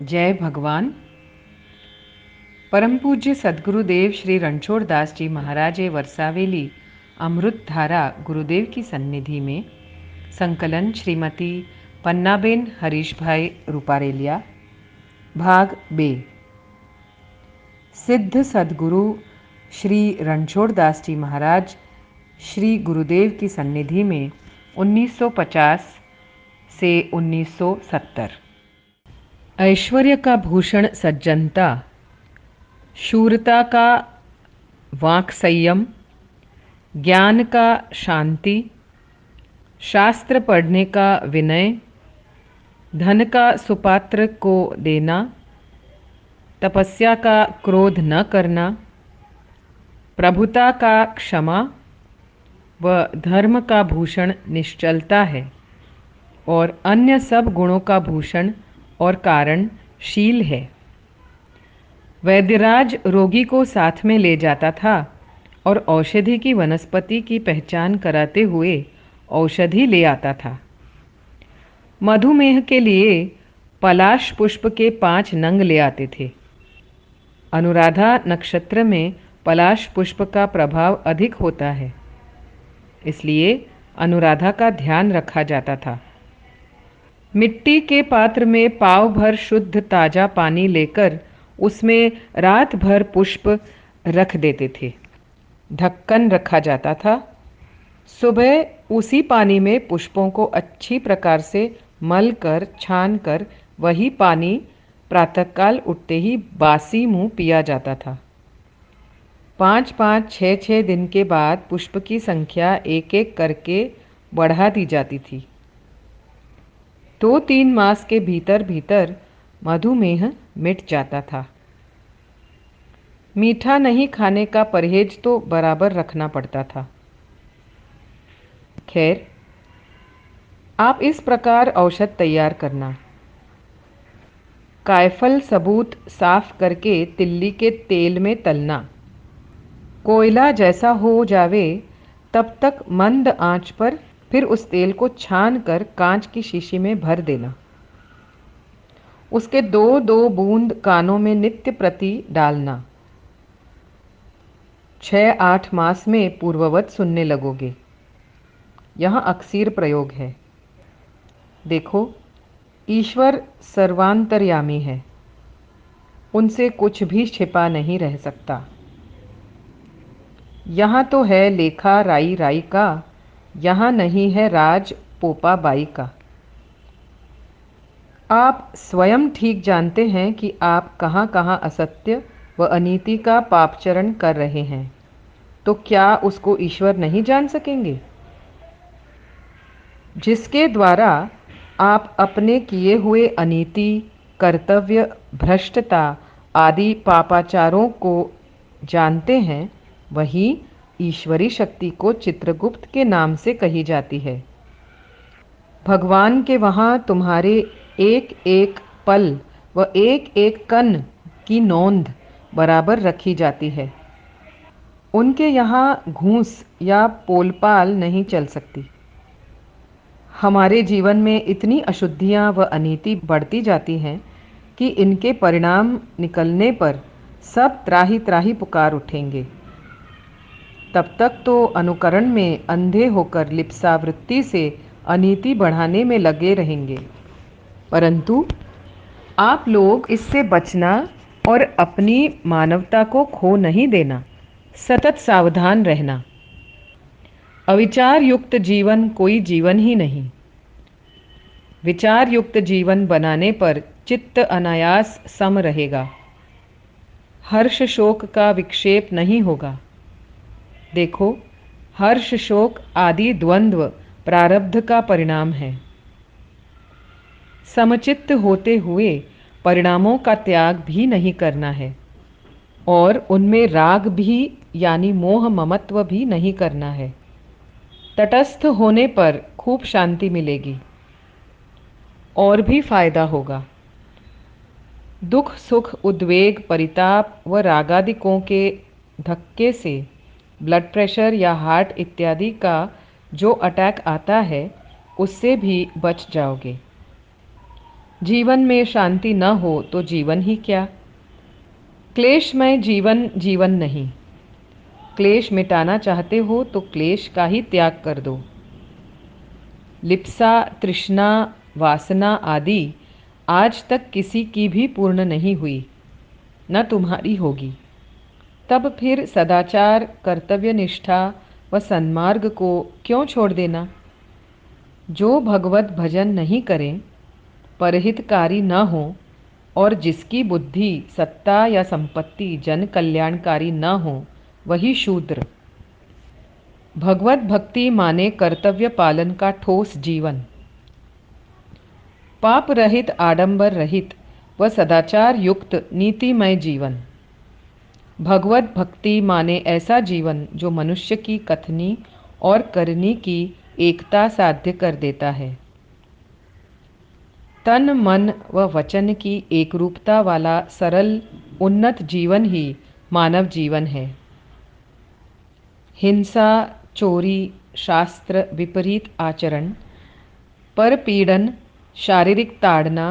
जय भगवान। परम पूज्य सद्गुरुदेव श्री रणछोड़ दास जी महाराजे वर्सावेली अमृत धारा गुरुदेव की सन्निधि में संकलन श्रीमती पन्नाबेन हरीश भाई रूपारेलिया भाग बे। सिद्ध सद्गुरु श्री रणछोड़ दास जी महाराज श्री गुरुदेव की सन्निधि में 1950 से 1970। ऐश्वर्य का भूषण सज्जनता, शूरता का वाक् संयम, ज्ञान का शांति, शास्त्र पढ़ने का विनय, धन का सुपात्र को देना, तपस्या का क्रोध न करना, प्रभुता का क्षमा व धर्म का भूषण निश्चलता है और अन्य सब गुणों का भूषण और कारण शील है। वैद्यराज रोगी को साथ में ले जाता था और औषधि की वनस्पति की पहचान कराते हुए औषधि ले आता था। मधुमेह के लिए पलाश पुष्प के 5 नंग ले आते थे। अनुराधा नक्षत्र में पलाश पुष्प का प्रभाव अधिक होता है, इसलिए अनुराधा का ध्यान रखा जाता था। मिट्टी के पात्र में पाव भर शुद्ध ताजा पानी लेकर उसमें रात भर पुष्प रख देते थे। ढक्कन रखा जाता था। सुबह उसी पानी में पुष्पों को अच्छी प्रकार से मल कर छान कर वही पानी प्रातःकाल उठते ही बासी मुंह पिया जाता था। 5-5, 6-6 दिन के बाद पुष्प की संख्या एक एक करके बढ़ा दी जाती थी। 2-3 मास के भीतर भीतर मधुमेह मिट जाता था। मीठा नहीं खाने का परहेज तो बराबर रखना पड़ता था। खैर, आप इस प्रकार औषध तैयार करना। कायफल सबूत साफ करके तिल्ली के तेल में तलना। कोयला जैसा हो जावे तब तक मंद आंच पर फिर उस तेल को छान कर कांच की शीशी में भर देना। उसके 2-2 बूंद कानों में नित्य प्रति डालना। 6-8 मास में पूर्ववत सुनने लगोगे। यह अक्सीर प्रयोग है। देखो, ईश्वर सर्वांतर्यामी है, उनसे कुछ भी छिपा नहीं रह सकता। यहाँ तो है लेखा राई राई का, यहाँ नहीं है राज पोपा बाई का। आप स्वयं ठीक जानते हैं कि आप कहाँ कहाँ असत्य व अनीति का पापचरण कर रहे हैं, तो क्या उसको ईश्वर नहीं जान सकेंगे? जिसके द्वारा आप अपने किए हुए अनीति, कर्तव्य, भ्रष्टता आदि पापाचारों को जानते हैं, वही ईश्वरी शक्ति को चित्रगुप्त के नाम से कही जाती है। भगवान के वहाँ तुम्हारे एक एक पल व एक एक कण की नोंद बराबर रखी जाती है। उनके यहाँ घूस या पोलपाल नहीं चल सकती। हमारे जीवन में इतनी अशुद्धियाँ व अनीति बढ़ती जाती हैं कि इनके परिणाम निकलने पर सब त्राही त्राही पुकार उठेंगे। तब तक तो अनुकरण में अंधे होकर लिप्सावृत्ति से अनीति बढ़ाने में लगे रहेंगे। परंतु आप लोग इससे बचना और अपनी मानवता को खो नहीं देना, सतत सावधान रहना। अविचार युक्त जीवन कोई जीवन ही नहीं। विचार युक्त जीवन बनाने पर चित्त अनायास सम रहेगा। हर्ष शोक का विक्षेप नहीं होगा। देखो, हर्ष शोक आदि द्वंद्व प्रारब्ध का परिणाम है। समचित्त होते हुए परिणामों का त्याग भी नहीं करना है और उनमें राग भी यानी मोह ममत्व भी नहीं करना है। तटस्थ होने पर खूब शांति मिलेगी और भी फायदा होगा। दुख सुख उद्वेग परिताप व रागादिकों के धक्के से ब्लड प्रेशर या हार्ट इत्यादि का जो अटैक आता है, उससे भी बच जाओगे। जीवन में शांति न हो तो जीवन ही क्या। क्लेशमय जीवन जीवन नहीं। क्लेश मिटाना चाहते हो तो क्लेश का ही त्याग कर दो। लिप्सा, तृष्णा, वासना आदि आज तक किसी की भी पूर्ण नहीं हुई, न तुम्हारी होगी। तब फिर सदाचार, कर्तव्य निष्ठा व सन्मार्ग को क्यों छोड़ देना। जो भगवत भजन नहीं करें, परहितकारी न हो और जिसकी बुद्धि सत्ता या संपत्ति जन कल्याणकारी न हो, वही शूद्र। भगवत भक्ति माने कर्तव्य पालन का ठोस जीवन, पाप रहित, आडंबर रहित व सदाचार युक्त नीतिमय जीवन। भगवत भक्ति माने ऐसा जीवन जो मनुष्य की कथनी और करनी की एकता साध्य कर देता है। तन, मन व वचन की एकरूपता वाला सरल उन्नत जीवन ही मानव जीवन है। हिंसा, चोरी, शास्त्र विपरीत आचरण, परपीड़न, शारीरिक ताड़ना,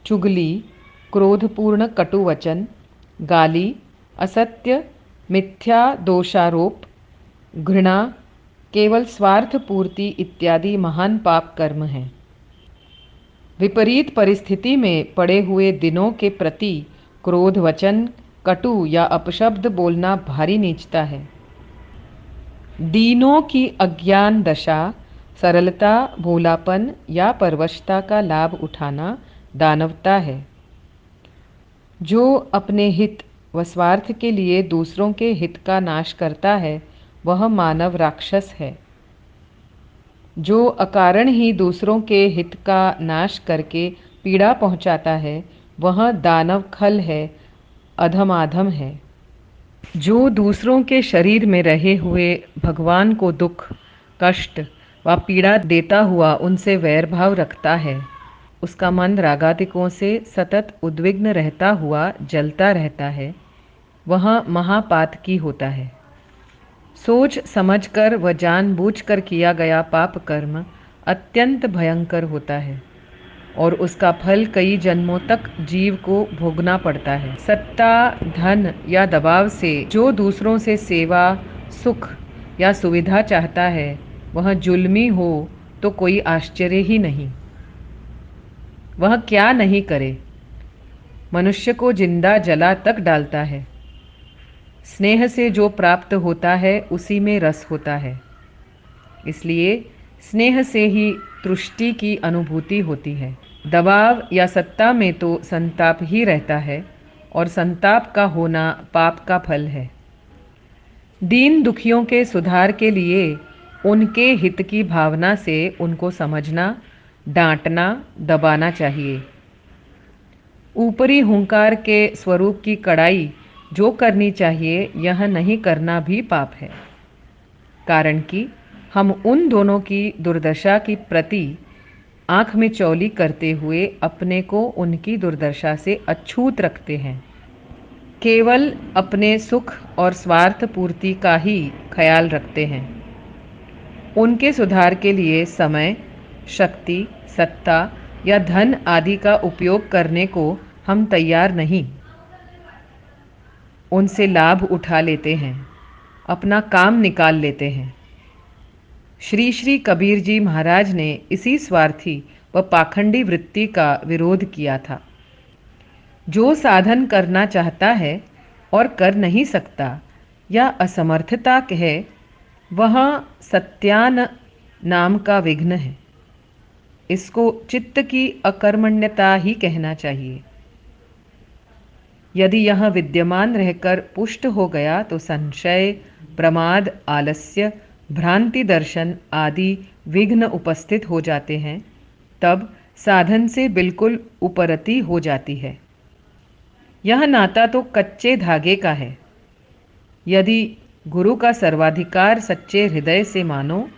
चुगली, क्रोधपूर्ण कटुवचन, गाली, असत्य, मिथ्या दोषारोप, घृणा, केवल स्वार्थ पूर्ति इत्यादि महान पाप कर्म हैं। विपरीत परिस्थिति में पड़े हुए दिनों के प्रति क्रोध वचन, कटु या अपशब्द बोलना भारी नीचता है। दीनों की अज्ञान दशा, सरलता, भोलापन या परवशता का लाभ उठाना दानवता है। जो अपने हित व स्वार्थ के लिए दूसरों के हित का नाश करता है, वह मानव राक्षस है। जो अकारण ही दूसरों के हित का नाश करके पीड़ा पहुंचाता है, वह दानव खल है, अधमाधम है। जो दूसरों के शरीर में रहे हुए भगवान को दुख, कष्ट व पीड़ा देता हुआ उनसे वैर भाव रखता है, उसका मन रागादिकों से सतत उद्विग्न रहता हुआ जलता रहता है, वह महापातकी होता है। सोच समझकर व जानबूझकर किया गया पाप कर्म अत्यंत भयंकर होता है और उसका फल कई जन्मों तक जीव को भोगना पड़ता है। सत्ता, धन या दबाव से जो दूसरों से सेवा, सुख या सुविधा चाहता है, वह जुल्मी हो तो कोई आश्चर्य ही नहीं। वह क्या नहीं करे, मनुष्य को जिंदा जला तक डालता है। स्नेह से जो प्राप्त होता है उसी में रस होता है, इसलिए स्नेह से ही तुष्टि की अनुभूति होती है। दबाव या सत्ता में तो संताप ही रहता है और संताप का होना पाप का फल है। दीन दुखियों के सुधार के लिए उनके हित की भावना से उनको समझना, डांटना, दबाना चाहिए। ऊपरी हुंकार के स्वरूप की कड़ाई जो करनी चाहिए, यह नहीं करना भी पाप है। कारण कि हम उन दोनों की दुर्दशा की प्रति आँख में चौली करते हुए अपने को उनकी दुर्दशा से अछूत रखते हैं। केवल अपने सुख और स्वार्थ पूर्ति का ही ख्याल रखते हैं। उनके सुधार के लिए समय, शक्ति, सत्ता या धन आदि का उपयोग करने को हम तैयार नहीं। उनसे लाभ उठा लेते हैं, अपना काम निकाल लेते हैं। श्री श्री कबीर जी महाराज ने इसी स्वार्थी व पाखंडी वृत्ति का विरोध किया था। जो साधन करना चाहता है और कर नहीं सकता या असमर्थता है, वह सत्यान नाम का विघ्न है। इसको चित्त की अकर्मण्यता ही कहना चाहिए। यदि यह विद्यमान रहकर पुष्ट हो गया तो संशय, प्रमाद, आलस्य, भ्रांति दर्शन आदि विघ्न उपस्थित हो जाते हैं। तब साधन से बिल्कुल उपरति हो जाती है। यह नाता तो कच्चे धागे का है। यदि गुरु का सर्वाधिकार सच्चे हृदय से मानो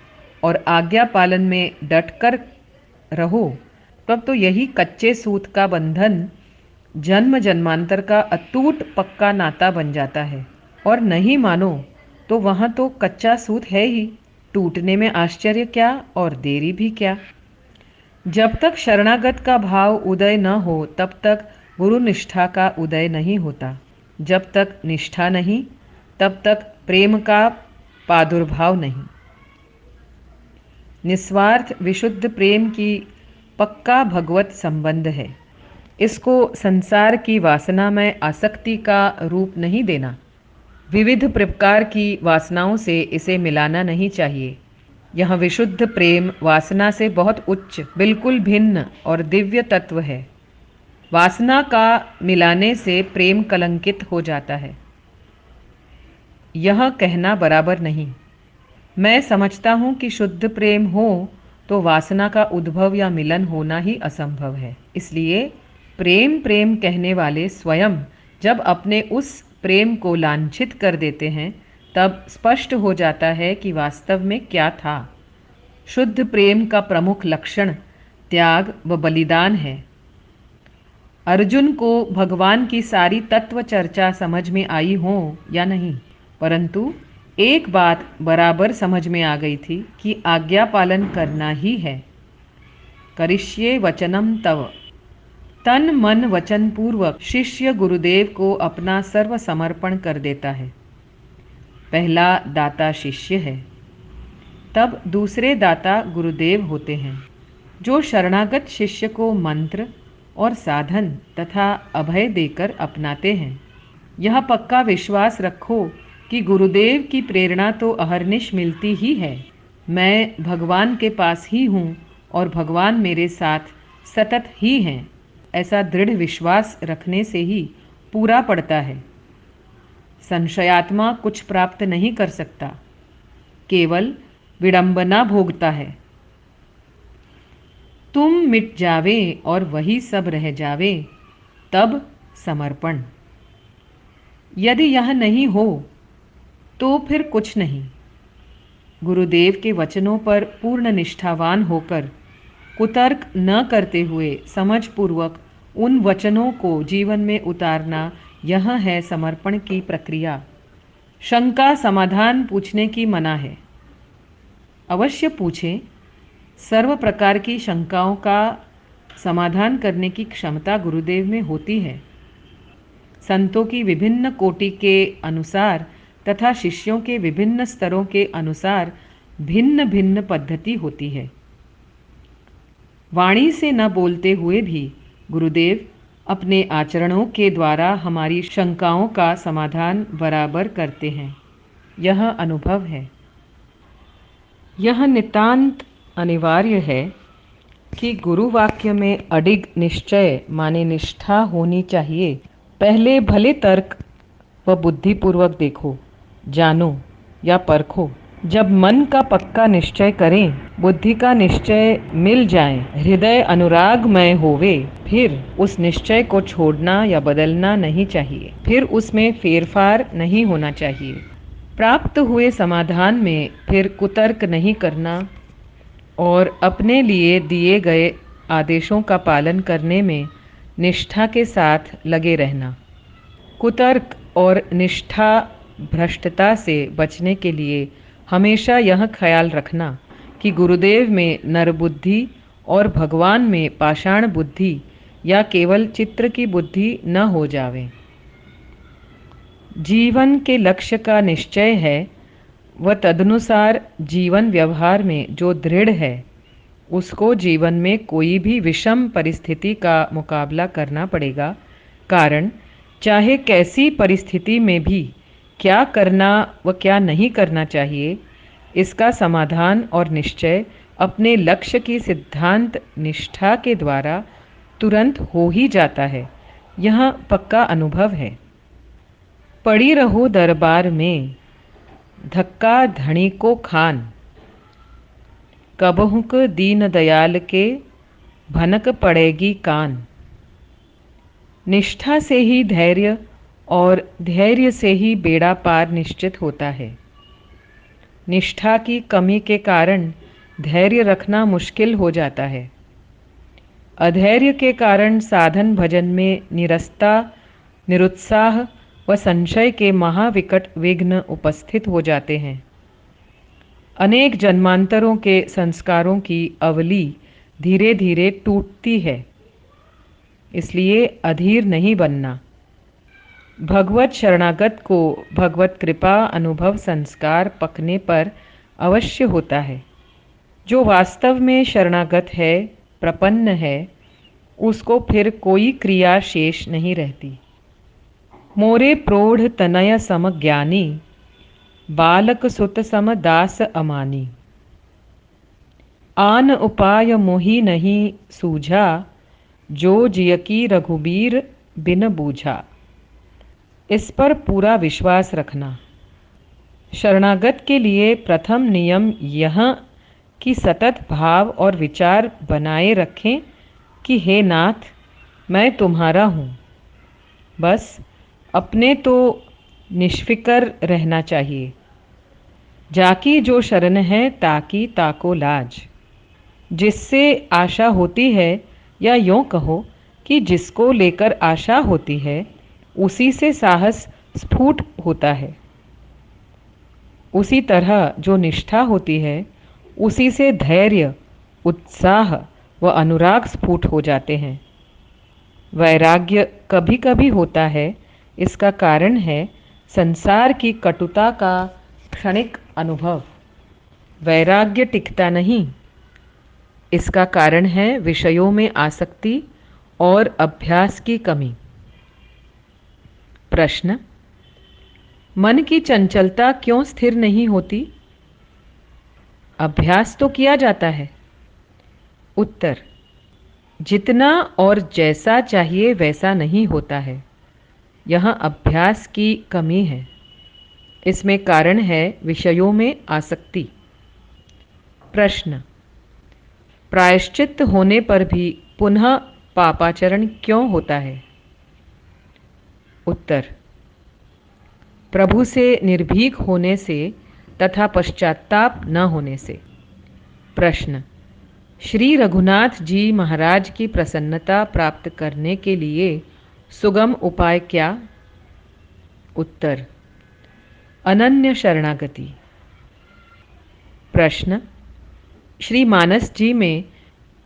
और आज्ञा पालन में डटकर रहो, तब तो यही कच्चे सूत का बंधन जन्म जन्मांतर का अटूट पक्का नाता बन जाता है। और नहीं मानो तो वहाँ तो कच्चा सूत है ही, टूटने में आश्चर्य क्या और देरी भी क्या। जब तक शरणागत का भाव उदय न हो तब तक गुरु निष्ठा का उदय नहीं होता। जब तक निष्ठा नहीं तब तक प्रेम का प्रादुर्भाव नहीं। निस्वार्थ विशुद्ध प्रेम की पक्का भगवत संबंध है। इसको संसार की वासना में आसक्ति का रूप नहीं देना। विविध प्रकार की वासनाओं से इसे मिलाना नहीं चाहिए। यह विशुद्ध प्रेम वासना से बहुत उच्च, बिल्कुल भिन्न और दिव्य तत्व है। वासना का मिलाने से प्रेम कलंकित हो जाता है। यह कहना बराबर नहीं। मैं समझता हूँ कि शुद्ध प्रेम हो तो वासना का उद्भव या मिलन होना ही असंभव है। इसलिए प्रेम प्रेम कहने वाले स्वयं जब अपने उस प्रेम को लांछित कर देते हैं तब स्पष्ट हो जाता है कि वास्तव में क्या था। शुद्ध प्रेम का प्रमुख लक्षण त्याग व बलिदान है। अर्जुन को भगवान की सारी तत्व चर्चा समझ में आई हो या नहीं, परंतु एक बात बराबर समझ में आ गई थी कि आज्ञा पालन करना ही है। करिष्ये वचनम तव। तन मन वचन पूर्वक शिष्य गुरुदेव को अपना सर्व समर्पण कर देता है। पहला दाता शिष्य है, तब दूसरे दाता गुरुदेव होते हैं, जो शरणागत शिष्य को मंत्र और साधन तथा अभय देकर अपनाते हैं। यह पक्का विश्वास रखो कि गुरुदेव की प्रेरणा तो अहर्निश मिलती ही है। मैं भगवान के पास ही हूँ और भगवान मेरे साथ सतत ही हैं। ऐसा दृढ़ विश्वास रखने से ही पूरा पड़ता है। संशयात्मा कुछ प्राप्त नहीं कर सकता, केवल विडंबना भोगता है। तुम मिट जावे और वही सब रह जावे, तब समर्पण। यदि यह नहीं हो तो फिर कुछ नहीं। गुरुदेव के वचनों पर पूर्ण निष्ठावान होकर कुतर्क न करते हुए समझपूर्वक उन वचनों को जीवन में उतारना, यह है समर्पण की प्रक्रिया। शंका समाधान पूछने की मना है। अवश्य पूछें। सर्व प्रकार की शंकाओं का समाधान करने की क्षमता गुरुदेव में होती है। संतों की विभिन्न कोटि के अनुसार तथा शिष्यों के विभिन्न स्तरों के अनुसार भिन्न भिन्न पद्धति होती है। वाणी से न बोलते हुए भी गुरुदेव अपने आचरणों के द्वारा हमारी शंकाओं का समाधान बराबर करते हैं। यह अनुभव है। यह नितांत अनिवार्य है कि गुरु वाक्य में अडिग निश्चय माने निष्ठा होनी चाहिए। पहले भले तर्क व बुद्धिपूर्वक देखो, जानो या परखो। जब मन का पक्का निश्चय करें, बुद्धि का निश्चय मिल जाए, हृदय अनुरागमय होवे, फिर उस निश्चय को छोड़ना या बदलना नहीं चाहिए। फिर उसमें फेरफार नहीं होना चाहिए। प्राप्त हुए समाधान में फिर कुतर्क नहीं करना और अपने लिए दिए गए आदेशों का पालन करने में निष्ठा के साथ लगे रहना। कुतर्क और निष्ठा भ्रष्टता से बचने के लिए हमेशा यह ख्याल रखना कि गुरुदेव में नरबुद्धि और भगवान में पाषाण बुद्धि या केवल चित्र की बुद्धि न हो जावे। जीवन के लक्ष्य का निश्चय है व तदनुसार जीवन व्यवहार में जो दृढ़ है, उसको जीवन में कोई भी विषम परिस्थिति का मुकाबला करना पड़ेगा। कारण चाहे कैसी परिस्थिति में भी क्या करना व क्या नहीं करना चाहिए, इसका समाधान और निश्चय अपने लक्ष्य की सिद्धांत निष्ठा के द्वारा तुरंत हो ही जाता है। यह पक्का अनुभव है। पड़ी रहो दरबार में, धक्का धनी को खान, कबहुक दीन दयाल के भनक पड़ेगी कान। निष्ठा से ही धैर्य और धैर्य से ही बेड़ा पार निश्चित होता है। निष्ठा की कमी के कारण धैर्य रखना मुश्किल हो जाता है। अधैर्य के कारण साधन भजन में निरस्ता, निरुत्साह व संशय के महाविकट विघ्न उपस्थित हो जाते हैं। अनेक जन्मांतरों के संस्कारों की अवली धीरे धीरे टूटती है, इसलिए अधीर नहीं बनना। भगवत शरणागत को भगवत कृपा अनुभव संस्कार पकने पर अवश्य होता है। जो वास्तव में शरणागत है, प्रपन्न है, उसको फिर कोई क्रिया शेष नहीं रहती। मोरे प्रौढ़ तनय सम ज्ञानी, बालक सुत सम दास अमानी। आन उपाय मोहि नहीं सूझा, जो जियकी रघुबीर बिन बूझा। इस पर पूरा विश्वास रखना। शरणागत के लिए प्रथम नियम यह कि सतत भाव और विचार बनाए रखें कि हे नाथ, मैं तुम्हारा हूँ। बस अपने तो निष्फिकर रहना चाहिए। जाकी जो शरण है ताकी ताको लाज। जिससे आशा होती है, या यूँ कहो कि जिसको लेकर आशा होती है, उसी से साहस स्फुट होता है। उसी तरह जो निष्ठा होती है, उसी से धैर्य, उत्साह व अनुराग स्फुट हो जाते हैं। वैराग्य कभी कभी होता है, इसका कारण है संसार की कटुता का क्षणिक अनुभव। वैराग्य टिकता नहीं, इसका कारण है विषयों में आसक्ति और अभ्यास की कमी। प्रश्न: मन की चंचलता क्यों स्थिर नहीं होती? अभ्यास तो किया जाता है। उत्तर: जितना और जैसा चाहिए वैसा नहीं होता है। यह अभ्यास की कमी है। इसमें कारण है विषयों में आसक्ति। प्रश्न: प्रायश्चित होने पर भी पुनः पापाचरण क्यों होता है? उत्तर: प्रभु से निर्भीक होने से तथा पश्चाताप न होने से। प्रश्न: श्री रघुनाथ जी महाराज की प्रसन्नता प्राप्त करने के लिए सुगम उपाय क्या? उत्तर: अनन्य शरणागति। प्रश्न: श्री मानस जी में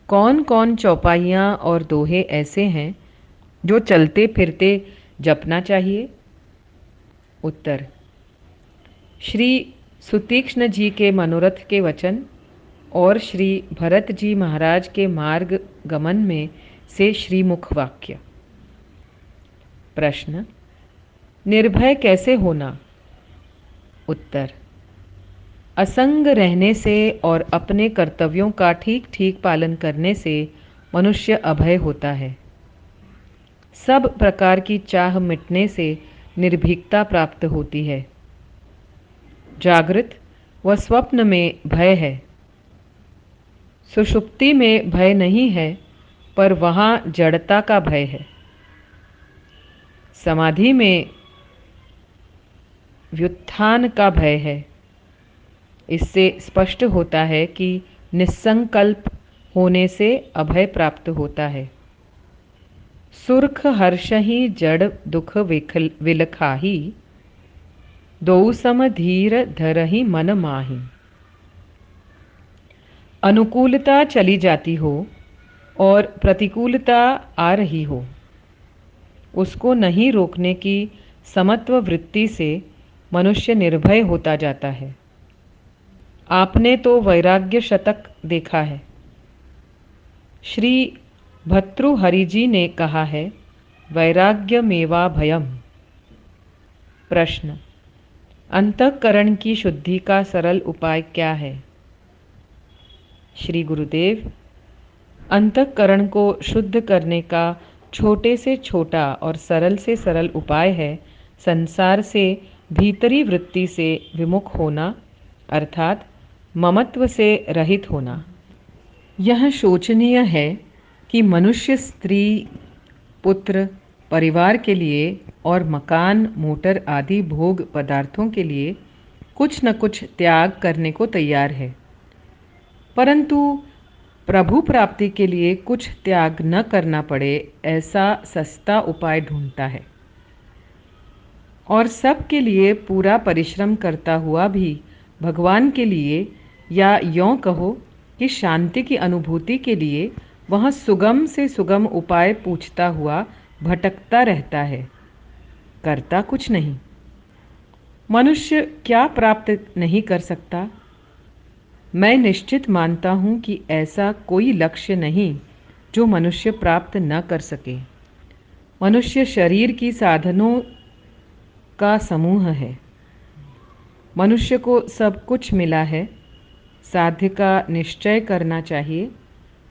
कौन कौन चौपाइयाँ और दोहे ऐसे हैं जो चलते फिरते जपना चाहिए? उत्तर: श्री सुतीक्ष्ण जी के मनोरथ के वचन और श्री भरत जी महाराज के मार्ग गमन में से श्रीमुख वाक्य। प्रश्न: निर्भय कैसे होना? उत्तर: असंग रहने से और अपने कर्तव्यों का ठीक ठीक पालन करने से मनुष्य अभय होता है। सब प्रकार की चाह मिटने से निर्भीकता प्राप्त होती है। जागृत व स्वप्न में भय है, सुषुप्ति में भय नहीं है, पर वहाँ जड़ता का भय है। समाधि में व्युत्थान का भय है। इससे स्पष्ट होता है कि निस्संकल्प होने से अभय प्राप्त होता है। सुर्ख हर्ष ही जड़ दुख विलखाही, दो सम धीर धरहि मन माही। अनुकूलता चली जाती हो और प्रतिकूलता आ रही हो, उसको नहीं रोकने की समत्व वृत्ति से मनुष्य निर्भय होता जाता है। आपने तो वैराग्य शतक देखा है। श्री भर्तृहरि जी ने कहा है, वैराग्य मेवा भयम। प्रश्न: अंतःकरण की शुद्धि का सरल उपाय क्या है? श्री गुरुदेव, अंतःकरण को शुद्ध करने का छोटे से छोटा और सरल से सरल उपाय है संसार से भीतरी वृत्ति से विमुख होना, अर्थात ममत्व से रहित होना। यह शोचनीय है कि मनुष्य स्त्री, पुत्र, परिवार के लिए और मकान, मोटर आदि भोग पदार्थों के लिए कुछ न कुछ त्याग करने को तैयार है, परंतु प्रभु प्राप्ति के लिए कुछ त्याग न करना पड़े ऐसा सस्ता उपाय ढूंढता है। और सबके लिए पूरा परिश्रम करता हुआ भी भगवान के लिए, या यों कहो कि शांति की अनुभूति के लिए वह सुगम से सुगम उपाय पूछता हुआ भटकता रहता है, करता कुछ नहीं। मनुष्य क्या प्राप्त नहीं कर सकता? मैं निश्चित मानता हूँ कि ऐसा कोई लक्ष्य नहीं जो मनुष्य प्राप्त न कर सके। मनुष्य शरीर की साधनों का समूह है। मनुष्य को सब कुछ मिला है, साध्य का निश्चय करना चाहिए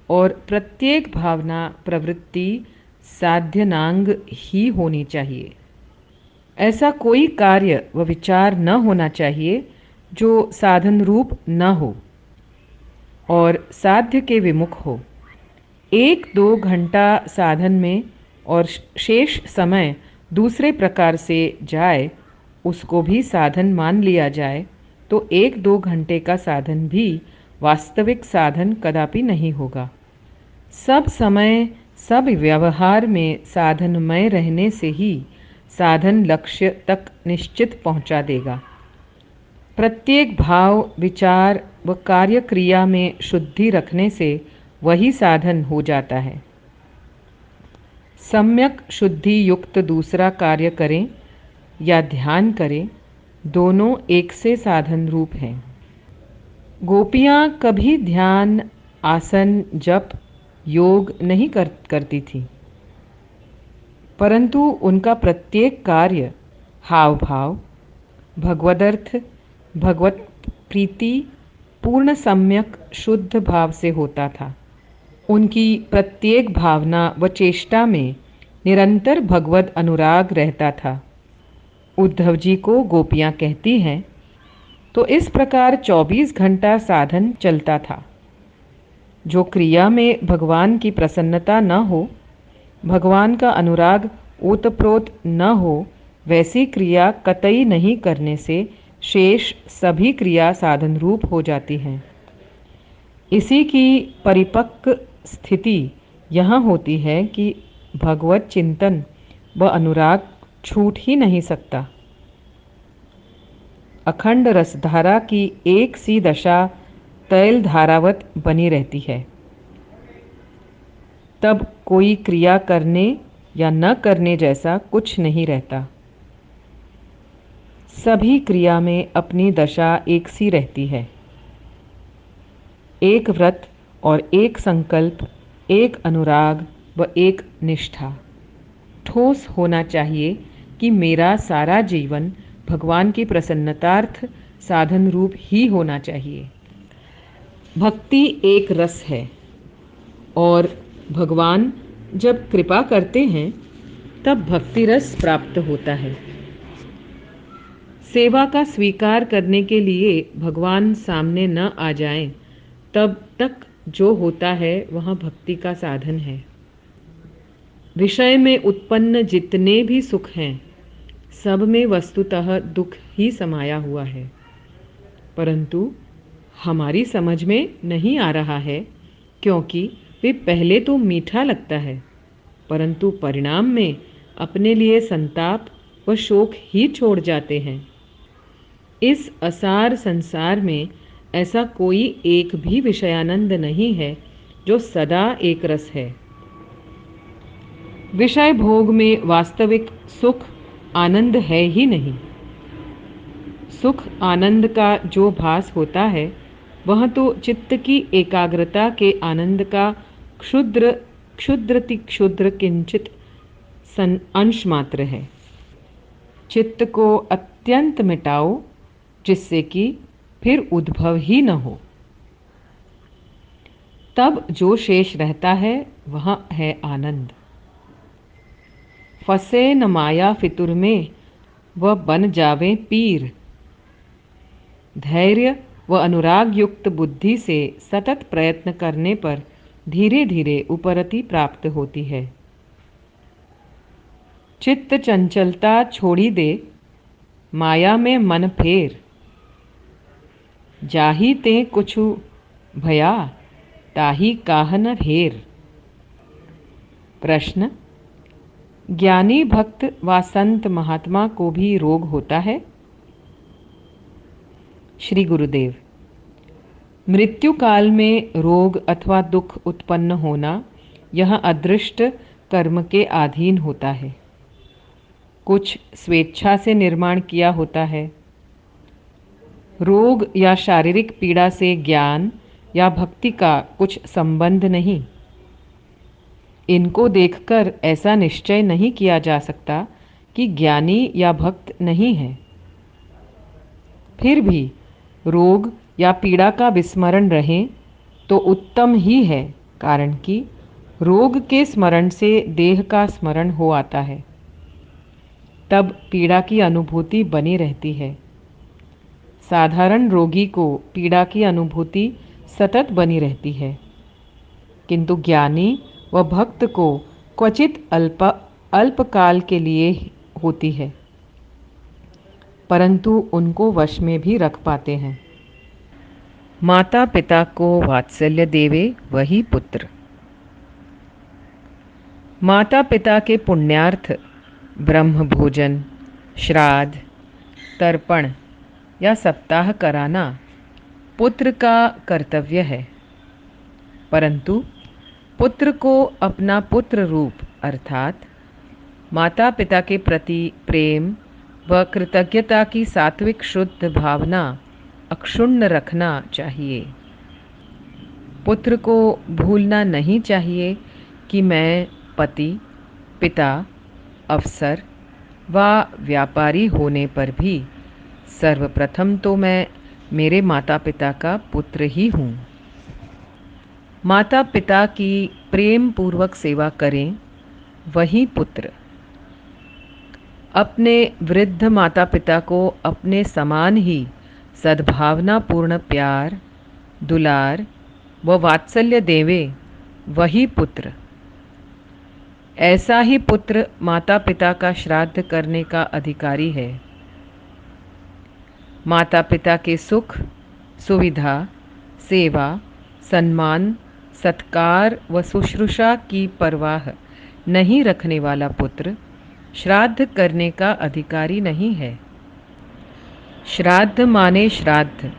और प्रत्येक भावना प्रवृत्ति साध्यनांग ही होनी चाहिए। ऐसा कोई कार्य व विचार न होना चाहिए जो साधन रूप न हो और साध्य के विमुख हो। 1-2 घंटा साधन में और शेष समय दूसरे प्रकार से जाए, उसको भी साधन मान लिया जाए, तो 1-2 घंटे का साधन भी वास्तविक साधन कदापि नहीं होगा। सब समय सब व्यवहार में साधनमय रहने से ही साधन लक्ष्य तक निश्चित पहुंचा देगा। प्रत्येक भाव, विचार व कार्य क्रिया में शुद्धि रखने से वही साधन हो जाता है। सम्यक शुद्धि युक्त दूसरा कार्य करें या ध्यान करें, दोनों एक से साधन रूप हैं। गोपियाँ कभी ध्यान, आसन, जप, योग नहीं करती थी, परंतु उनका प्रत्येक कार्य, हाव भाव, भगवदर्थ, भगवत प्रीति पूर्ण सम्यक शुद्ध भाव से होता था। उनकी प्रत्येक भावना व चेष्टा में निरंतर भगवद अनुराग रहता था। उद्धव जी को गोपियाँ कहती हैं, तो इस प्रकार 24 घंटा साधन चलता था। जो क्रिया में भगवान की प्रसन्नता न हो, भगवान का अनुराग ओतप्रोत न हो, वैसी क्रिया कतई नहीं करने से शेष सभी क्रिया साधन रूप हो जाती हैं। इसी की परिपक्व स्थिति यहाँ होती है कि भगवत चिंतन व अनुराग छूट ही नहीं सकता। अखंड रसधारा की एक सी दशा तैल धारावत बनी रहती है। तब कोई क्रिया करने या न करने जैसा कुछ नहीं रहता। सभी क्रिया में अपनी दशा एक सी रहती है। एक व्रत और एक संकल्प, एक अनुराग व एक निष्ठा। ठोस होना चाहिए कि मेरा सारा जीवन भगवान की प्रसन्नतार्थ साधन रूप ही होना चाहिए। भक्ति एक रस है और भगवान जब कृपा करते हैं तब भक्ति रस प्राप्त होता है। सेवा का स्वीकार करने के लिए भगवान सामने न आ जाएं, तब तक जो होता है वह भक्ति का साधन है। विषय में उत्पन्न जितने भी सुख हैं, सब में वस्तुतः दुख ही समाया हुआ है, परंतु हमारी समझ में नहीं आ रहा है, क्योंकि वे पहले तो मीठा लगता है, परंतु परिणाम में अपने लिए संताप व शोक ही छोड़ जाते हैं। इस असार संसार में ऐसा कोई एक भी विषयानंद नहीं है जो सदा एक रस है। विषय भोग में वास्तविक सुख आनंद है ही नहीं। सुख आनंद का जो भास होता है, वह तो चित्त की एकाग्रता के आनंद का क्षुद्रति क्षुद्र किंचित अंश मात्र है। चित्त को अत्यंत मिटाओ, जिससे कि फिर उद्भव ही न हो। तब जो शेष रहता है वह है आनंद। फंसे न माया फितुर में, वह बन जावे पीर। धैर्य व अनुराग युक्त बुद्धि से सतत प्रयत्न करने पर धीरे धीरे उपरति प्राप्त होती है। चित्त चंचलता छोड़ी दे, माया में मन फेर। जाही ते कुछु भया, ताही काहन भेर। प्रश्न: ज्ञानी भक्त व संत महात्मा को भी रोग होता है? श्री गुरुदेव: मृत्यु काल में रोग अथवा दुख उत्पन्न होना यह अदृष्ट कर्म के अधीन होता है। कुछ स्वेच्छा से निर्माण किया होता है। रोग या शारीरिक पीड़ा से ज्ञान या भक्ति का कुछ संबंध नहीं। इनको देखकर ऐसा निश्चय नहीं किया जा सकता कि ज्ञानी या भक्त नहीं है। फिर भी रोग या पीड़ा का विस्मरण रहे तो उत्तम ही है, कारण कि रोग के स्मरण से देह का स्मरण हो आता है। तब पीड़ा की अनुभूति बनी रहती है। साधारण रोगी को पीड़ा की अनुभूति सतत बनी रहती है, किंतु ज्ञानी व भक्त को क्वचित अल्पकाल के लिए होती है, परंतु उनको वश में भी रख पाते हैं। माता पिता को वात्सल्य देवे वही पुत्र। माता पिता के पुण्यार्थ ब्रह्म भोजन, श्राद्ध, तर्पण या सप्ताह कराना पुत्र का कर्तव्य है, परंतु पुत्र को अपना पुत्र रूप अर्थात माता पिता के प्रति प्रेम व कृतज्ञता की सात्विक शुद्ध भावना अक्षुण्ण रखना चाहिए। पुत्र को भूलना नहीं चाहिए कि मैं पति, पिता, अफसर व व्यापारी होने पर भी सर्वप्रथम तो मैं मेरे माता पिता का पुत्र ही हूँ। माता पिता की प्रेम पूर्वक सेवा करें वही पुत्र। अपने वृद्ध माता पिता को अपने समान ही सद्भावना पूर्ण प्यार, दुलार व वात्सल्य देवे वही पुत्र। ऐसा ही पुत्र माता पिता का श्राद्ध करने का अधिकारी है। माता पिता के सुख, सुविधा, सेवा, सम्मान, सत्कार व शुश्रूषा की परवाह नहीं रखने वाला पुत्र श्राद्ध करने का अधिकारी नहीं है। श्राद्ध माने श्राद्ध,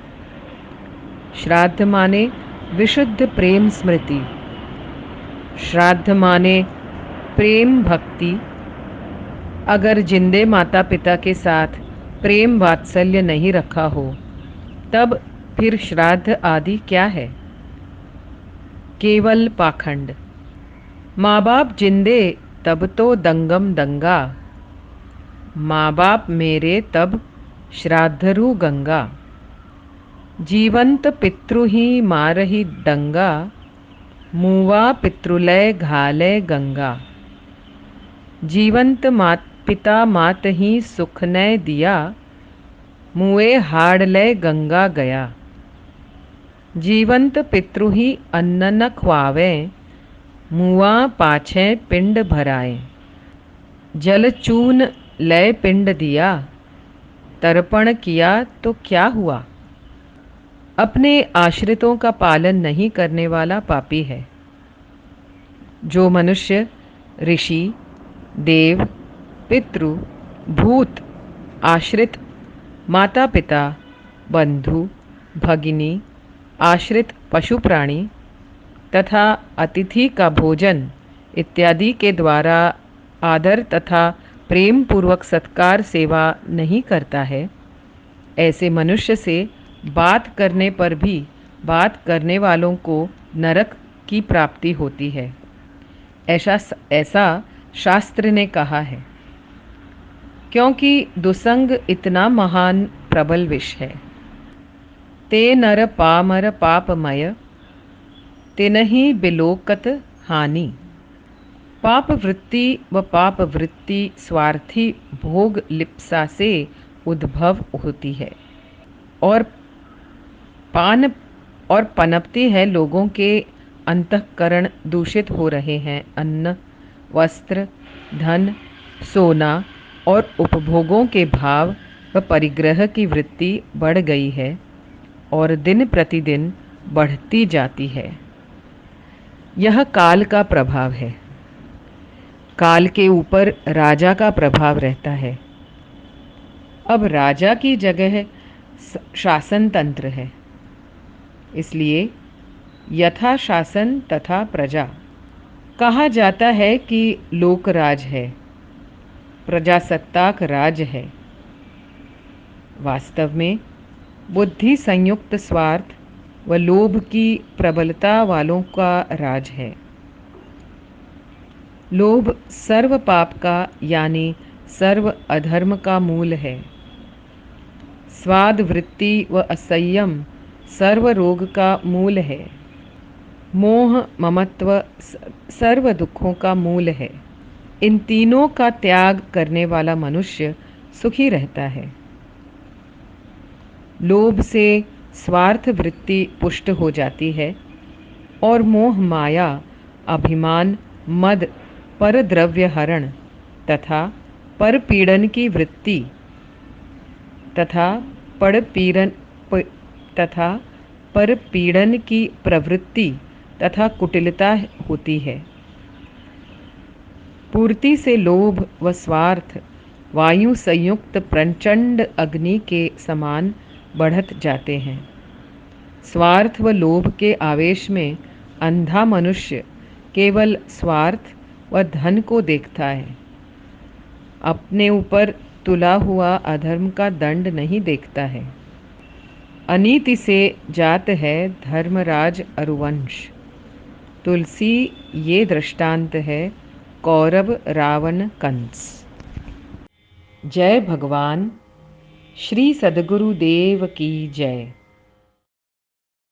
श्राद्ध माने विशुद्ध प्रेम स्मृति, श्राद्ध माने प्रेम भक्ति। अगर जिंदे माता पिता के साथ प्रेम वात्सल्य नहीं रखा हो, तब फिर श्राद्ध आदि क्या है? केवल पाखंड। माँ बाप जिंदे तब तो दंगम दंगा, माँ बाप मेरे तब श्राद्धरु गंगा। जीवंत पितृ ही मारही डंगा, मुआ पितृलय घालय गंगा। जीवंत पिता मात ही सुख न दिया, मुए हाड़ लय गंगा गया। जीवंत पितृ ही अन्न न ख्वावे, मुआ पाछे पिंड भराए। जल चून लय पिंड दिया, तर्पण किया तो क्या हुआ? अपने आश्रितों का पालन नहीं करने वाला पापी है। जो मनुष्य ऋषि, देव, पितृ, भूत, आश्रित, माता पिता, बंधु, भगिनी, आश्रित पशु प्राणी तथा अतिथि का भोजन इत्यादि के द्वारा आदर तथा प्रेम पूर्वक सत्कार सेवा नहीं करता है, ऐसे मनुष्य से बात करने पर भी बात करने वालों को नरक की प्राप्ति होती है। ऐसा शास्त्र ने कहा है, क्योंकि दुसंग इतना महान प्रबल विष है। ते नर पामर पापमय, तिनहि बिलोकत हानि। पाप वृत्ति व पाप वृत्ति स्वार्थी भोग लिप्सा से उद्भव होती है और पनपती है। लोगों के अंतःकरण दूषित हो रहे हैं। अन्न, वस्त्र, धन, सोना और उपभोगों के भाव व परिग्रह की वृत्ति बढ़ गई है और दिन प्रतिदिन बढ़ती जाती है। यह काल का प्रभाव है। काल के ऊपर राजा का प्रभाव रहता है। अब राजा की जगह शासन तंत्र है। इसलिए यथा शासन तथा प्रजा। कहा जाता है कि लोकराज है, प्रजासत्ताक राज है। वास्तव में बुद्धि संयुक्त स्वार्थ व लोभ की प्रबलता वालों का राज है। लोभ सर्व पाप का यानी सर्व अधर्म का मूल है। स्वाद वृत्ति व असंयम सर्व रोग का मूल है। मोह ममत्व सर्व दुखों का मूल है। इन तीनों का त्याग करने वाला मनुष्य सुखी रहता है। लोभ से स्वार्थ वृत्ति पुष्ट हो जाती है और मोह माया अभिमान मद परद्रव्य हरण तथा परपीड़न की वृत्ति तथा परपीड़न तथा परपीड़न की प्रवृत्ति तथा कुटिलता होती है। पूर्ति से लोभ व स्वार्थ वायु संयुक्त प्रचंड अग्नि के समान बढ़त जाते हैं। स्वार्थ व लोभ के आवेश में अंधा मनुष्य केवल स्वार्थ व धन को देखता है, अपने ऊपर तुला हुआ अधर्म का दंड नहीं देखता है। अनीति से जात है धर्मराज अरुवंश। तुलसी ये दृष्टांत है कौरव रावण कंस। जय भगवान। श्री सद्गुरुदेव की जय।